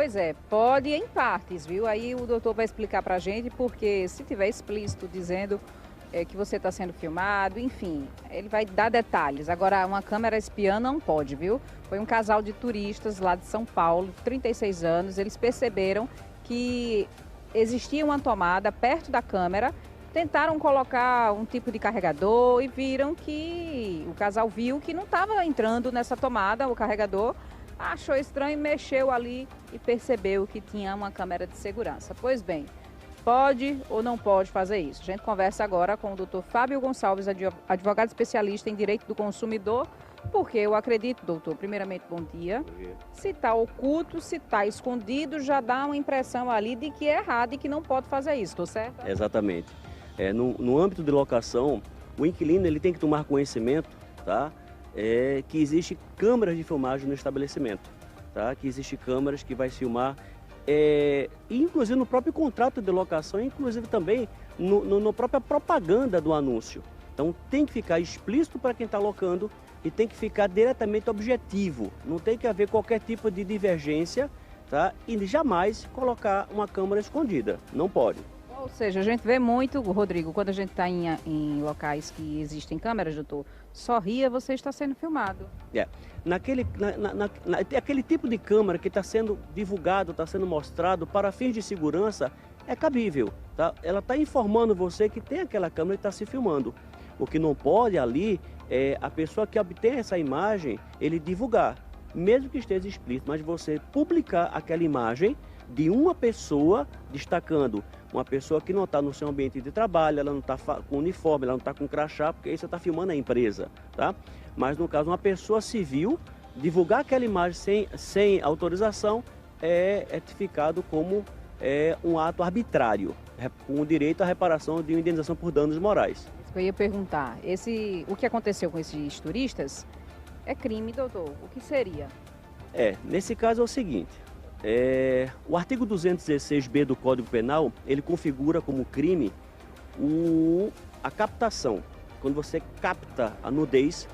Pois é, pode em partes, viu? Aí o doutor vai explicar pra gente, porque se tiver explícito dizendo que você está sendo filmado, enfim, ele vai dar detalhes. Agora, uma câmera espiã não pode, viu? Foi um casal de turistas lá de São Paulo, 36 anos, eles perceberam que existia uma tomada perto da câmera, tentaram colocar um tipo de carregador e viram que o casal viu que não estava entrando nessa tomada, o carregador achou estranho, mexeu ali e percebeu que tinha uma câmera de segurança. Pois bem, pode ou não pode fazer isso? A gente conversa agora com o doutor Fábio Gonçalves, advogado especialista em direito do consumidor, porque eu acredito, doutor, primeiramente, bom dia. Se está oculto, se está escondido, já dá uma impressão ali de que é errado e que não pode fazer isso, estou certo? Exatamente. No âmbito de locação, o inquilino ele tem que tomar conhecimento, tá? Que existe câmeras de filmagem no estabelecimento, tá? Que existe câmeras que vai filmar, inclusive no próprio contrato de locação, inclusive também na própria propaganda do anúncio. Então tem que ficar explícito para quem está locando e tem que ficar diretamente objetivo. Não tem que haver qualquer tipo de divergência, tá? E jamais colocar uma câmera escondida. Não pode. Ou seja, a gente vê muito, Rodrigo, quando a gente está em locais que existem câmeras, doutor, sorria, você está sendo filmado. Aquele tipo de câmera que está sendo divulgado, está sendo mostrado para fins de segurança, é cabível, tá? Ela está informando você que tem aquela câmera e está se filmando. O que não pode ali é a pessoa que obtém essa imagem, ele divulgar, mesmo que esteja explícito, mas você publicar aquela imagem de uma pessoa, destacando uma pessoa que não está no seu ambiente de trabalho, ela não está com uniforme, ela não está com crachá, porque aí você está filmando a empresa, tá? Mas no caso, uma pessoa civil, divulgar aquela imagem sem autorização é tipificado como um ato arbitrário, com o direito à reparação de uma indenização por danos morais. Eu ia perguntar, o que aconteceu com esses turistas é crime, doutor? O que seria? Nesse caso é o seguinte, o artigo 216b do Código Penal, ele configura como crime a captação. Quando você capta a nudez,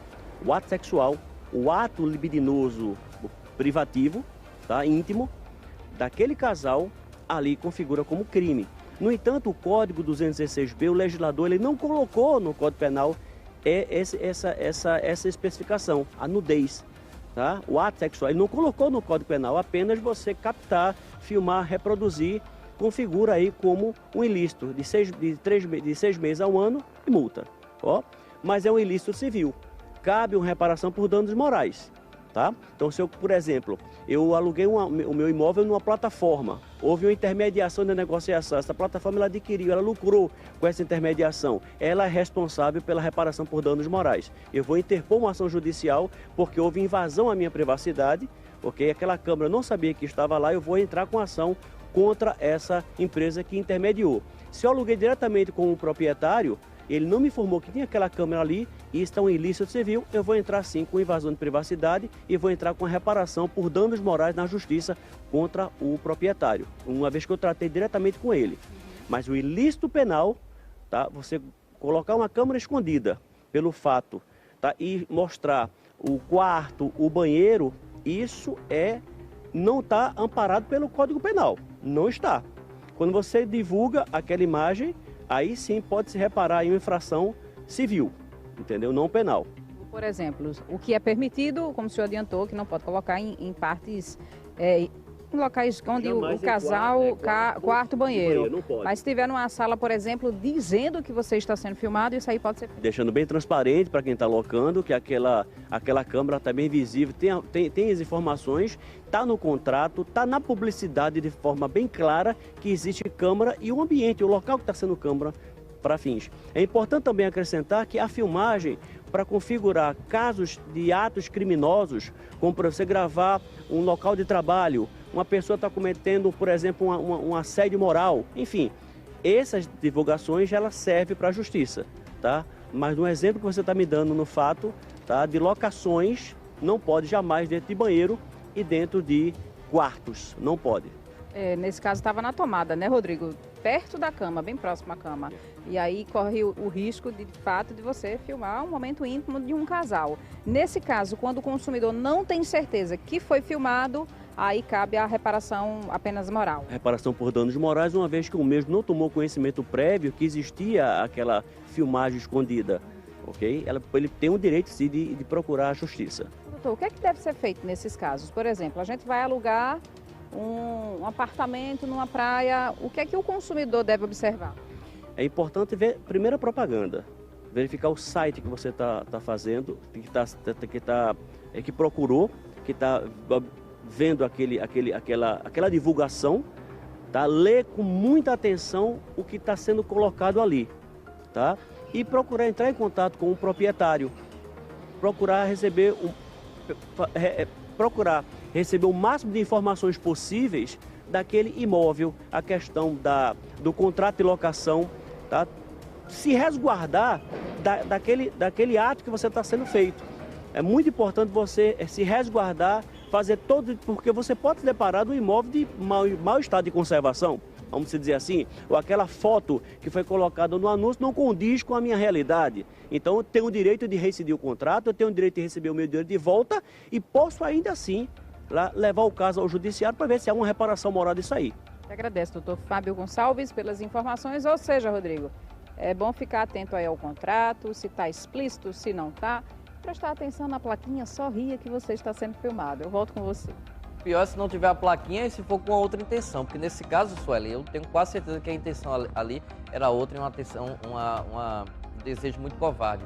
o ato sexual, o ato libidinoso privativo, tá, íntimo, daquele casal, ali configura como crime. No entanto, o Código 216b, o legislador ele não colocou no Código Penal essa especificação, a nudez. Tá? O ato sexual, ele não colocou no Código Penal, apenas você captar, filmar, reproduzir, configura aí como um ilícito de 6 meses a um ano e multa. Mas é um ilícito civil, cabe uma reparação por danos morais. Tá? Então, se eu, por exemplo, eu aluguei o meu imóvel numa plataforma, houve uma intermediação de negociação, essa plataforma ela adquiriu, ela lucrou com essa intermediação, ela é responsável pela reparação por danos morais. Eu vou interpor uma ação judicial porque houve invasão à minha privacidade, porque aquela câmera não sabia que estava lá, eu vou entrar com ação contra essa empresa que intermediou. Se eu aluguei diretamente com o proprietário, ele não me informou que tinha aquela câmera ali e está um ilícito civil, eu vou entrar sim com invasão de privacidade e vou entrar com a reparação por danos morais na justiça contra o proprietário, uma vez que eu tratei diretamente com ele. Mas o ilícito penal, tá, você colocar uma câmera escondida pelo fato, tá, e mostrar o quarto, o banheiro, isso não está amparado pelo Código Penal, não está. Quando você divulga aquela imagem, aí sim pode se reparar em uma infração civil, entendeu? Não penal. Por exemplo, o que é permitido, como o senhor adiantou, que não pode colocar em partes, em locais onde o casal, quarto, banheiro. Não pode. Mas se tiver numa sala, por exemplo, dizendo que você está sendo filmado, isso aí pode ser... Deixando bem transparente para quem está locando, que aquela câmera está bem visível, tem as informações, está no contrato, está na publicidade de forma bem clara que existe câmera e o ambiente, o local que está sendo câmera para fins. É importante também acrescentar que a filmagem, para configurar casos de atos criminosos, como para você gravar um local de trabalho, uma pessoa está cometendo, por exemplo, um assédio moral, enfim, essas divulgações elas servem para a justiça, tá? Mas no exemplo que você está me dando no fato, tá, de locações, não pode jamais dentro de banheiro e dentro de quartos, não pode. Nesse caso estava na tomada, né, Rodrigo? Perto da cama, bem próximo à cama. E aí corre o risco, de fato, de você filmar um momento íntimo de um casal. Nesse caso, quando o consumidor não tem certeza que foi filmado, aí cabe a reparação apenas moral. Reparação por danos morais, uma vez que o mesmo não tomou conhecimento prévio que existia aquela filmagem escondida, ok? Ele tem o direito, sim, de procurar a justiça. Doutor, o que é que deve ser feito nesses casos? Por exemplo, a gente vai alugar um apartamento numa praia, o que é que o consumidor deve observar? É importante ver, primeiro, a propaganda, verificar o site que você está fazendo, que procurou, que está vendo aquela divulgação, tá? Ler com muita atenção o que está sendo colocado ali, tá? E procurar entrar em contato com o proprietário, procurar receber o máximo de informações possíveis daquele imóvel, a questão do contrato de locação, tá? Se resguardar daquele ato que você está sendo feito. É muito importante você se resguardar, fazer todo, porque você pode se deparar do imóvel de mau estado de conservação, vamos dizer assim, ou aquela foto que foi colocada no anúncio não condiz com a minha realidade. Então eu tenho o direito de rescindir o contrato, eu tenho o direito de receber o meu dinheiro de volta e posso ainda assim levar o caso ao judiciário para ver se há uma reparação moral disso aí. Eu agradeço, doutor Fábio Gonçalves, pelas informações. Ou seja, Rodrigo, é bom ficar atento aí ao contrato, se está explícito, se não está. Prestar atenção na plaquinha, sorria que você está sendo filmado. Eu volto com você. Pior é se não tiver a plaquinha e se for com outra intenção, porque nesse caso, Sueli, eu tenho quase certeza que a intenção ali era outra e um desejo muito covarde.